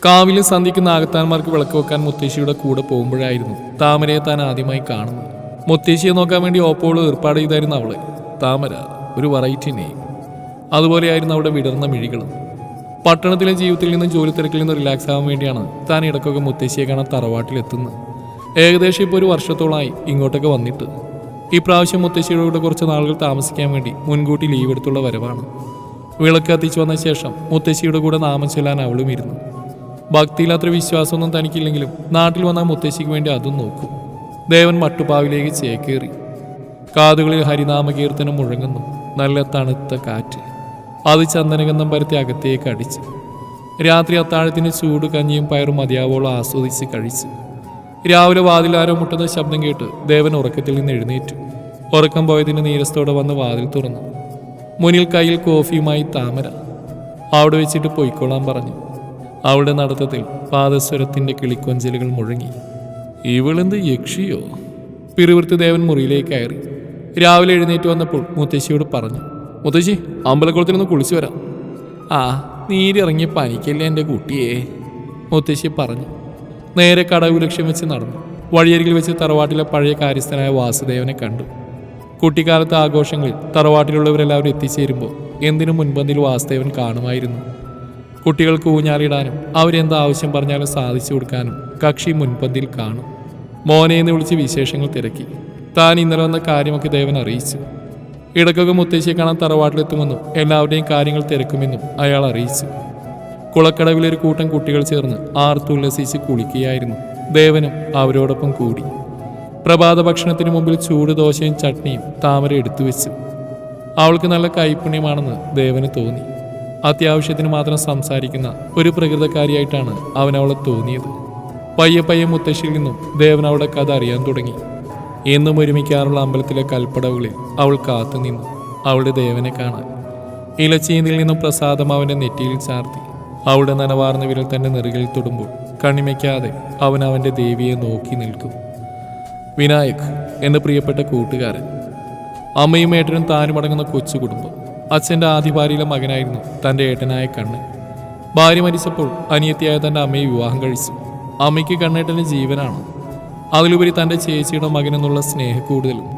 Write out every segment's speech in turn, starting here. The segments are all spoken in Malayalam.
കാവിലെ സന്ധിക്ക് നാഗത്താന്മാർക്ക് വിളക്ക് വെക്കാൻ മുത്തശ്ശിയുടെ കൂടെ പോകുമ്പോഴായിരുന്നു താമരയെ താൻ ആദ്യമായി കാണുന്നത്. മുത്തശ്ശിയെ നോക്കാൻ വേണ്ടി ഓപ്പോള് ഏർപ്പാട് ചെയ്തായിരുന്നു അവളെ. താമര, ഒരു വെറൈറ്റി നെയിം. അതുപോലെയായിരുന്നു അവിടെ വിടർന്ന മിഴികളും. പട്ടണത്തിലെ ജീവിതത്തിൽ നിന്ന് ജോലി തിരക്കിൽ നിന്ന് റിലാക്സ് ആവാൻ വേണ്ടിയാണ് താൻ ഇടയ്ക്കൊക്കെ മുത്തശ്ശിയെ കാണാൻ തറവാട്ടിലെത്തുന്നത്. ഏകദേശം ഇപ്പോൾ ഒരു വർഷത്തോളമായി ഇങ്ങോട്ടൊക്കെ വന്നിട്ട്. ഇപ്രാവശ്യം മുത്തശ്ശിയുടെ കൂടെ കുറച്ച് നാളുകൾ താമസിക്കാൻ വേണ്ടി മുൻകൂട്ടി ലീവ് എടുത്തുള്ള വരവാണ്. വിളക്ക് കത്തിച്ചു വന്ന ശേഷം മുത്തശ്ശിയുടെ കൂടെ നാമം ചൊല്ലാൻ അവളും ഇരുന്നു. ഭക്തിയിൽ അത്ര വിശ്വാസമൊന്നും തനിക്കില്ലെങ്കിലും നാട്ടിൽ വന്നാൽ മുത്തശ്ശിക്ക് വേണ്ടി അതും നോക്കും. ദേവൻ മട്ടുപ്പാവിലേക്ക് ചേക്കേറി. കാതുകളിൽ ഹരിനാമകീർത്തനം മുഴങ്ങുന്നു. നല്ല തണുത്ത കാറ്റ് അത് ചന്ദനഗന്ധം പരത്തി അകത്തേക്ക് അടിച്ചു. രാത്രി അത്താഴത്തിന് ചൂട് കഞ്ഞിയും പയറും മതിയാവോളം ആസ്വദിച്ച് കഴിച്ചു. രാവിലെ വാതിലാരോ മുട്ടുന്ന ശബ്ദം കേട്ട് ദേവൻ ഉറക്കത്തിൽ നിന്ന് എഴുന്നേറ്റു. ഉറക്കം പോയതിന് നീരസത്തോടെ വന്ന് വാതിൽ തുറന്നു. മുന്നിൽ കയ്യിൽ കോഫിയുമായി താമര. അവിടെ വെച്ചിട്ട് പൊയ്ക്കൊള്ളാൻ പറഞ്ഞു. അവളുടെ നടത്തത്തിൽ പാദസ്വരത്തിന്റെ കിളിക്കൊഞ്ചലുകൾ മുഴങ്ങി. ഇവളെന്ത് യക്ഷിയോ? പിറുവിർത്ത് ദേവൻ മുറിയിലേക്ക് കയറി. രാവിലെ എഴുന്നേറ്റ് വന്നപ്പോൾ മുത്തശ്ശിയോട് പറഞ്ഞു, മുത്തശ്ശി, അമ്പലക്കുളത്തിലൊന്ന് കുളിച്ചു വരാം. ആ, നീരിറങ്ങിയ പനിക്കല്ലേ എൻ്റെ കുട്ടിയെ, മുത്തശ്ശി പറഞ്ഞു. നേരെ കടവ് ലക്ഷ്യം വെച്ച് നടന്നു. വഴിയരികിൽ വെച്ച് തറവാട്ടിലെ പഴയ കാര്യസ്ഥനായ വാസുദേവനെ കണ്ടു. കുട്ടിക്കാലത്തെ ആഘോഷങ്ങളിൽ തറവാട്ടിലുള്ളവരെല്ലാവരും എത്തിച്ചേരുമ്പോൾ എന്തിനു മുൻപന്തിൽ വാസുദേവൻ കാണുമായിരുന്നു. കുട്ടികൾക്ക് ഊഞ്ഞാലിടാനും അവരെന്ത് ആവശ്യം പറഞ്ഞാലും സാധിച്ചു കൊടുക്കാനും കക്ഷി മുൻപന്തിൽ കാണും. മോനെ എന്ന് വിളിച്ച് വിശേഷങ്ങൾ തിരക്കി. താൻ ഇന്നലെ വന്ന കാര്യമൊക്കെ ദേവൻ അറിയിച്ചു. ഇടയ്ക്കൊക്കെ മുത്തശ്ശിയെ കാണാൻ തറവാട്ടിലെത്തുമെന്നും എല്ലാവരുടെയും കാര്യങ്ങൾ തിരക്കുമെന്നും അയാൾ അറിയിച്ചു. കുളക്കടവിലൊരു കൂട്ടം കുട്ടികൾ ചേർന്ന് ആർത്തുല്ലസിച്ച് കുളിക്കുകയായിരുന്നു. ദേവനും അവരോടൊപ്പം കൂടി. പ്രഭാത ഭക്ഷണത്തിന് മുമ്പിൽ ചൂട് ദോശയും ചട്നിയും താമര എടുത്തു വെച്ചു. അവൾക്ക് നല്ല കൈപുണ്യമാണെന്ന് ദേവന് തോന്നി. അത്യാവശ്യത്തിന് മാത്രം സംസാരിക്കുന്ന ഒരു പ്രകൃതക്കാരിയായിട്ടാണ് അവളെ തോന്നിയത്. പയ്യെ പയ്യെ മുത്തശ്ശിയിൽ നിന്നും ദേവൻ അവളുടെ കഥ അറിയാൻ തുടങ്ങി. എന്നും ഒരുമിക്കാറുള്ള അമ്പലത്തിലെ കൽപ്പടവുകളിൽ അവൾ കാത്തുനിന്നു അവളുടെ ദേവനെ കാണാൻ. ഇലച്ചീന്തിൽ നിന്നും പ്രസാദം അവൻ്റെ നെറ്റിയിൽ ചാർത്തി അവളുടെ നനവാർന്ന വിരൽ തൻ്റെ നെറുകിൽ തൊടുമ്പോൾ കണ്ണിമയ്ക്കാതെ അവൻ അവൻ്റെ ദേവിയെ നോക്കി നിൽക്കും. വിനായക് എന്ന പ്രിയപ്പെട്ട കൂട്ടുകാരൻ. അമ്മയും ഏട്ടനും താനും അടങ്ങുന്ന കൊച്ചു കുടുംബം. അച്ഛൻ്റെ ആദ്യ ഭാര്യയിലെ മകനായിരുന്നു തൻ്റെ ഏട്ടനായ കണ്ണൻ. ഭാര്യ മരിച്ചപ്പോൾ അനിയത്തിയായ തൻ്റെ അമ്മയെ വിവാഹം കഴിച്ചു. അമ്മയ്ക്ക് കണ്ണേട്ടന് ജീവനാണ്. അതിലുപരി തൻ്റെ ചേച്ചിയുടെ മകനെന്നുള്ള സ്നേഹക്കൂടുതലും.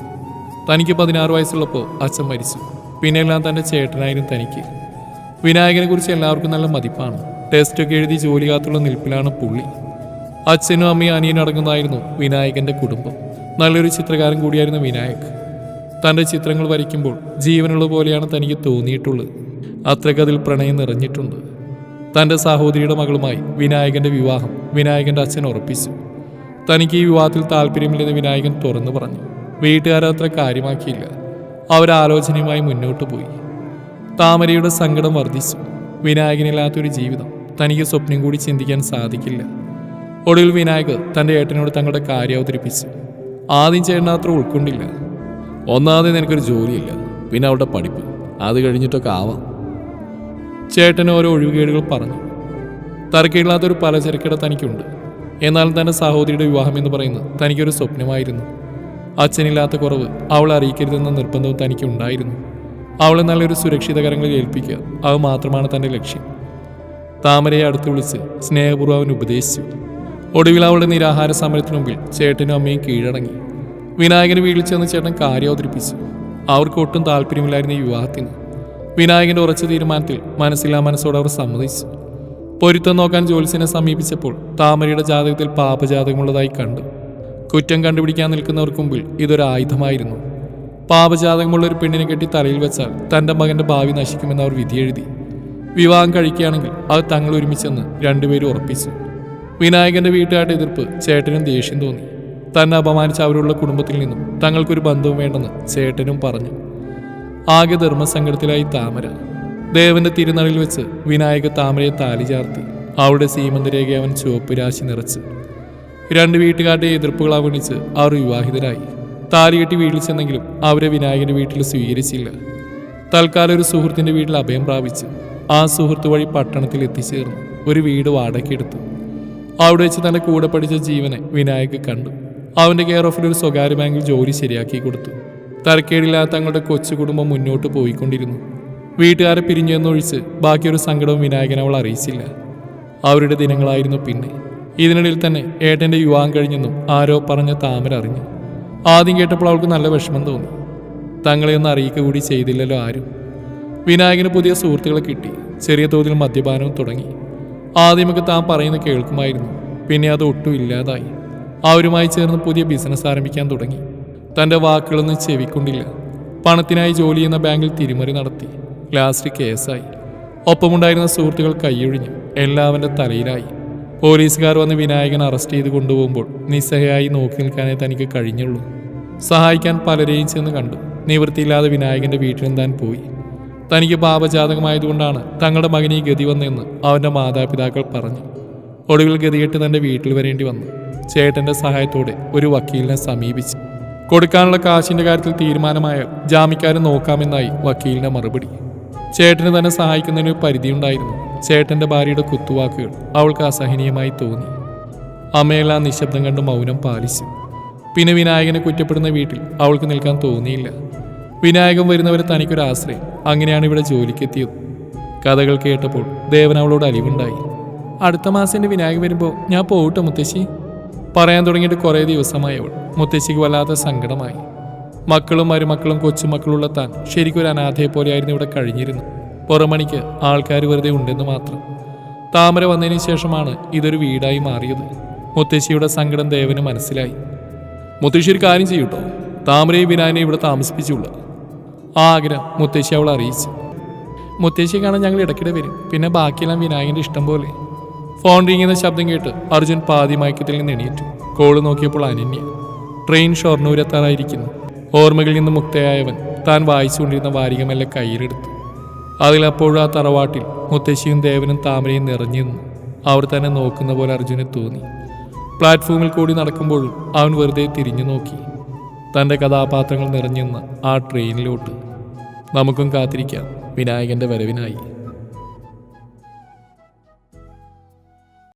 തനിക്ക് 16 വയസ്സുള്ളപ്പോൾ അച്ഛൻ മരിച്ചു. പിന്നെല്ലാം തൻ്റെ ചേട്ടനായിരുന്നു തനിക്ക്. വിനായകനെ കുറിച്ച് എല്ലാവർക്കും നല്ല മതിപ്പാണ്. ടെസ്റ്റൊക്കെ എഴുതി ജോലി കാത്തുള്ള നിൽപ്പിലാണ് പുള്ളി. അച്ഛനും അമ്മയും അനിയനും അടങ്ങുന്നതായിരുന്നു വിനായകൻ്റെ കുടുംബം. നല്ലൊരു ചിത്രകാരൻ കൂടിയായിരുന്നു വിനായക്. തൻ്റെ ചിത്രങ്ങൾ വരയ്ക്കുമ്പോൾ ജീവനുള്ള പോലെയാണ് തനിക്ക് തോന്നിയിട്ടുള്ളത്. അത്രയ്ക്കതിൽ പ്രണയം നിറഞ്ഞിട്ടുണ്ട്. തൻ്റെ സഹോദരിയുടെ മകളുമായി വിനായകൻ്റെ വിവാഹം വിനായകൻ്റെ അച്ഛൻ ഉറപ്പിച്ചു. തനിക്ക് ഈ വിവാഹത്തിൽ താല്പര്യമില്ലെന്ന് വിനായകൻ തുറന്നു പറഞ്ഞു. വീട്ടുകാരത്ര കാര്യമാക്കിയില്ല. അവരാലോചനയുമായി മുന്നോട്ട് പോയി. താമരയുടെ സങ്കടം വർദ്ധിച്ചു. വിനായകനില്ലാത്തൊരു ജീവിതം തനിക്ക് സ്വപ്നം കൂടി ചിന്തിക്കാൻ സാധിക്കില്ല. ഒടുവിൽ വിനായക് തൻ്റെ ഏട്ടനോട് തങ്ങളുടെ കാര്യം അവതരിപ്പിച്ചു. ആദ്യം ചേട്ടൻ അത്ര ഉൾക്കൊണ്ടില്ല. ഒന്നാമത് നിനക്കൊരു ജോലിയില്ല, പിന്നെ അവളുടെ പഠിപ്പ്, അത് കഴിഞ്ഞിട്ടൊക്കെ ആവാം. ചേട്ടന് ഓരോ ഒഴിവുകേടുകൾ പറഞ്ഞു. തരക്കേടില്ലാത്തൊരു പലചരക്കട തനിക്കുണ്ട്. എന്നാലും തൻ്റെ സഹോദരിയുടെ വിവാഹം എന്ന് പറയുന്നത് തനിക്കൊരു സ്വപ്നമായിരുന്നു. അച്ഛനില്ലാത്ത കുറവ് അവളെ അറിയിക്കരുതെന്ന നിർബന്ധവും തനിക്കുണ്ടായിരുന്നു. അവളെ നല്ലൊരു സുരക്ഷിത കരങ്ങളിൽ ഏൽപ്പിക്കുക, അത് മാത്രമാണ് തൻ്റെ ലക്ഷ്യം. താമരയെ അടുത്ത് വിളിച്ച് സ്നേഹപൂർവ്വം അവൻ ഉപദേശിച്ചു. ഒടുവിൽ അവളുടെ നിരാഹാര സമരത്തിനു മുമ്പിൽ ചേട്ടനും അമ്മയും കീഴടങ്ങി. വിനായകന് വീട്ടിൽ ചെന്ന് ചേട്ടൻ കാര്യം അവതരിപ്പിച്ചു. അവർക്ക് ഒട്ടും താല്പര്യമില്ലായിരുന്നു ഈ വിവാഹത്തിന്. വിനായകന്റെ ഉറച്ച തീരുമാനത്തിൽ മനസ്സില്ലാ മനസ്സോടെ അവർ സമ്മതിച്ചു. പൊരുത്തം നോക്കാൻ ജ്യോത്സ്യനെ സമീപിച്ചപ്പോൾ താമരയുടെ ജാതകത്തിൽ പാപജാതകമുള്ളതായി കണ്ടു. കുറ്റം കണ്ടുപിടിക്കാൻ നിൽക്കുന്നവർക്ക് മുമ്പിൽ ഇതൊരു ആയുധമായിരുന്നു. പാപജാതകമുള്ള ഒരു പെണ്ണിനെ കെട്ടി തലയിൽ വെച്ചാൽ തൻ്റെ മകന്റെ ഭാവി നശിക്കുമെന്ന് അവർ വിധിയെഴുതി. വിവാഹം കഴിക്കുകയാണെങ്കിൽ അത് തങ്ങൾ ഒരുമിച്ചെന്ന് രണ്ടുപേരും ഉറപ്പിച്ചു. വിനായകന്റെ വീട്ടുകാരുടെ എതിർപ്പ് ചേട്ടനും ദേഷ്യം തോന്നി. തന്നെ അപമാനിച്ച അവരുള്ള കുടുംബത്തിൽ നിന്നും തങ്ങൾക്കൊരു ബന്ധവും വേണ്ടെന്ന് ചേട്ടനും പറഞ്ഞു. ആകെ ധർമ്മസങ്കടത്തിലായി താമര. ദേവന്റെ തിരുനടയിൽ വെച്ച് വിനായക താമരയെ താലി ചാർത്തി. അവളുടെ സീമന്തരേഖ അവൻ ചുവപ്പ് രാശി നിറച്ചു. രണ്ട് വീട്ടുകാരുടെ എതിർപ്പുകൾ അവഗണിച്ച് അവർ വിവാഹിതരായി. താലി കെട്ടി വീട്ടിൽ ചെന്നെങ്കിലും അവരെ വിനായകന്റെ വീട്ടിൽ സ്വീകരിച്ചില്ല. തൽക്കാലം ഒരു സുഹൃത്തിന്റെ വീട്ടിൽ അഭയം പ്രാപിച്ചു. ആ സുഹൃത്ത് വഴി പട്ടണത്തിൽ എത്തിച്ചേർന്നു. ഒരു വീട് വാടകയ്ക്കെടുത്തു. അവിടെ വെച്ച് തന്റെ കൂടെ പഠിച്ച ജീവനെ വിനായക് കണ്ടു. അവന്റെ കെയർ ഓഫിൽ ഒരു സ്വകാര്യ ബാങ്കിൽ ജോലി ശരിയാക്കി കൊടുത്തു. തരക്കേടില്ലാത്ത തങ്ങളുടെ കൊച്ചു കുടുംബം മുന്നോട്ട് പോയിക്കൊണ്ടിരുന്നു. വീട്ടുകാരെ പിരിഞ്ഞു എന്നൊഴിച്ച് ബാക്കിയൊരു സങ്കടവും വിനായകൻ അവൾ അറിയിച്ചില്ല. അവരുടെ ദിനങ്ങളായിരുന്നു പിന്നെ. ഇതിനിടയിൽ തന്നെ ഏട്ടൻ്റെ വിവാഹം കഴിഞ്ഞെന്നും ആരോ പറഞ്ഞ താമര അറിഞ്ഞു. ആദ്യം കേട്ടപ്പോൾ അവൾക്ക് നല്ല വിഷമം തോന്നി. തങ്ങളെ ഒന്ന് അറിയിക്കുക കൂടി ചെയ്തില്ലല്ലോ ആരും. വിനായകന് പുതിയ സുഹൃത്തുക്കളെ കിട്ടി. ചെറിയ തോതിൽ മദ്യപാനവും തുടങ്ങി. ആദ്യമൊക്കെ താൻ പറയുന്നത് കേൾക്കുമായിരുന്നു. പിന്നെ അത് ഒട്ടും ഇല്ലാതായി. അവരുമായി ചേർന്ന് പുതിയ ബിസിനസ് ആരംഭിക്കാൻ തുടങ്ങി. തൻ്റെ വാക്കുകളൊന്നും ചെവിക്കൊണ്ടില്ല. പണത്തിനായി ജോലി ചെയ്യുന്ന ബാങ്കിൽ തിരിമറി നടത്തി. ലാസ്റ്റ് കേസായി. ഒപ്പമുണ്ടായിരുന്ന സുഹൃത്തുക്കൾ കൈയൊഴിഞ്ഞു. എല്ലാവൻ്റെ തലയിലായി. പോലീസുകാർ വന്ന് വിനായകൻ അറസ്റ്റ് ചെയ്ത് കൊണ്ടുപോകുമ്പോൾ നിസ്സഹായി നോക്കി നിൽക്കാനേ തനിക്ക് കഴിഞ്ഞുള്ളൂ. സഹായിക്കാൻ പലരെയും ചെന്ന് കണ്ടു. നിവൃത്തിയില്ലാതെ വിനായകൻ്റെ വീട്ടിലും താൻ പോയി. തനിക്ക് പാപജാതകമായതുകൊണ്ടാണ് തങ്ങളുടെ മകന് ഈ ഗതി വന്നതെന്ന് അവൻ്റെ മാതാപിതാക്കൾ പറഞ്ഞു. ഒടുവിൽ ഗതികെട്ട് തൻ്റെ വീട്ടിൽ വരേണ്ടി വന്നു. ചേട്ടൻ്റെ സഹായത്തോടെ ഒരു വക്കീലിനെ സമീപിച്ചു. കൊടുക്കാനുള്ള കാശിൻ്റെ കാര്യത്തിൽ തീരുമാനമായാൽ ജാമ്യക്കാരൻ നോക്കാമെന്നായി വക്കീലിൻ്റെ മറുപടി. ചേട്ടന് തന്നെ സഹായിക്കുന്നതിന് പരിധിയുണ്ടായിരുന്നു. ചേട്ടൻ്റെ ഭാര്യയുടെ കുത്തുവാക്കുകൾ അവൾക്ക് അസഹനീയമായി തോന്നി. അമ്മയെല്ലാം നിശബ്ദം കണ്ട് മൗനം പാലിച്ചു. പിന്നെ വിനായകനെ കുറ്റപ്പെടുന്ന വീട്ടിൽ അവൾക്ക് നിൽക്കാൻ തോന്നിയില്ല. വിനായകൻ വരുന്നവരെ തനിക്കൊരാശ്രയം. അങ്ങനെയാണ് ഇവിടെ ജോലിക്കെത്തിയത്. കഥകൾ കേട്ടപ്പോൾ ദേവൻ അവളോട് അലിവുണ്ടായി. അടുത്ത മാസം എൻ്റെ വിനായകൻ വരുമ്പോൾ ഞാൻ പോകട്ടെ മുത്തശ്ശി. പറയാൻ തുടങ്ങിയിട്ട് കുറേ ദിവസമായി അവൾ. മുത്തശ്ശിക്ക് വല്ലാത്ത സങ്കടമായി. മക്കളും മരുമക്കളും കൊച്ചുമക്കളുള്ള താൻ ശരിക്കും ഒരു അനാഥയെ പോലെയായിരുന്നു ഇവിടെ കഴിഞ്ഞിരുന്നു. പുറമണിക്ക് ആൾക്കാർ വെറുതെ ഉണ്ടെന്ന് മാത്രം. താമര വന്നതിന് ശേഷമാണ് ഇതൊരു വീടായി മാറിയത്. മുത്തശ്ശിയുടെ സങ്കടം ദേവന് മനസ്സിലായി. മുത്തശ്ശി ഒരു കാര്യം ചെയ്യൂട്ടോ, താമരയും വിനായനെ ഇവിടെ താമസിപ്പിച്ചുള്ള ആ ആഗ്രഹം മുത്തശ്ശി അവൾ അറിയിച്ചു. മുത്തശ്ശിയെ കാണാൻ ഞങ്ങൾ ഇടയ്ക്കിടെ വരും. പിന്നെ ബാക്കിയെല്ലാം വിനായകൻ്റെ ഇഷ്ടം പോലെ. ഫോൺ റിങ്ങുന്ന ശബ്ദം കേട്ട് അർജുൻ പാതി മയക്കത്തിൽ നിന്ന് എണീറ്റു. കോള് നോക്കിയപ്പോൾ അനന്യ. ട്രെയിൻ ഷൊർണൂരെത്താറായിരിക്കുന്നു. ഓർമ്മകളിൽ നിന്ന് മുക്തയായവൻ താൻ വായിച്ചുകൊണ്ടിരുന്ന വാരികമെല്ലാം കയ്യിലെടുത്തു. അതിലപ്പോഴും ആ തറവാട്ടിൽ മുത്തശ്ശിയും ദേവനും താമരയും നിറഞ്ഞു നിന്നു. അവർ തന്നെ നോക്കുന്ന പോലെ അർജുനെ തോന്നി. പ്ലാറ്റ്ഫോമിൽ കൂടി നടക്കുമ്പോഴും അവൻ വെറുതെ തിരിഞ്ഞു നോക്കി. തൻ്റെ കഥാപാത്രങ്ങൾ നിറഞ്ഞു നിന്ന ആ ട്രെയിനിലോട്ട്. നമുക്കും കാത്തിരിക്കാം വിനായകൻ്റെ വരവിനായി.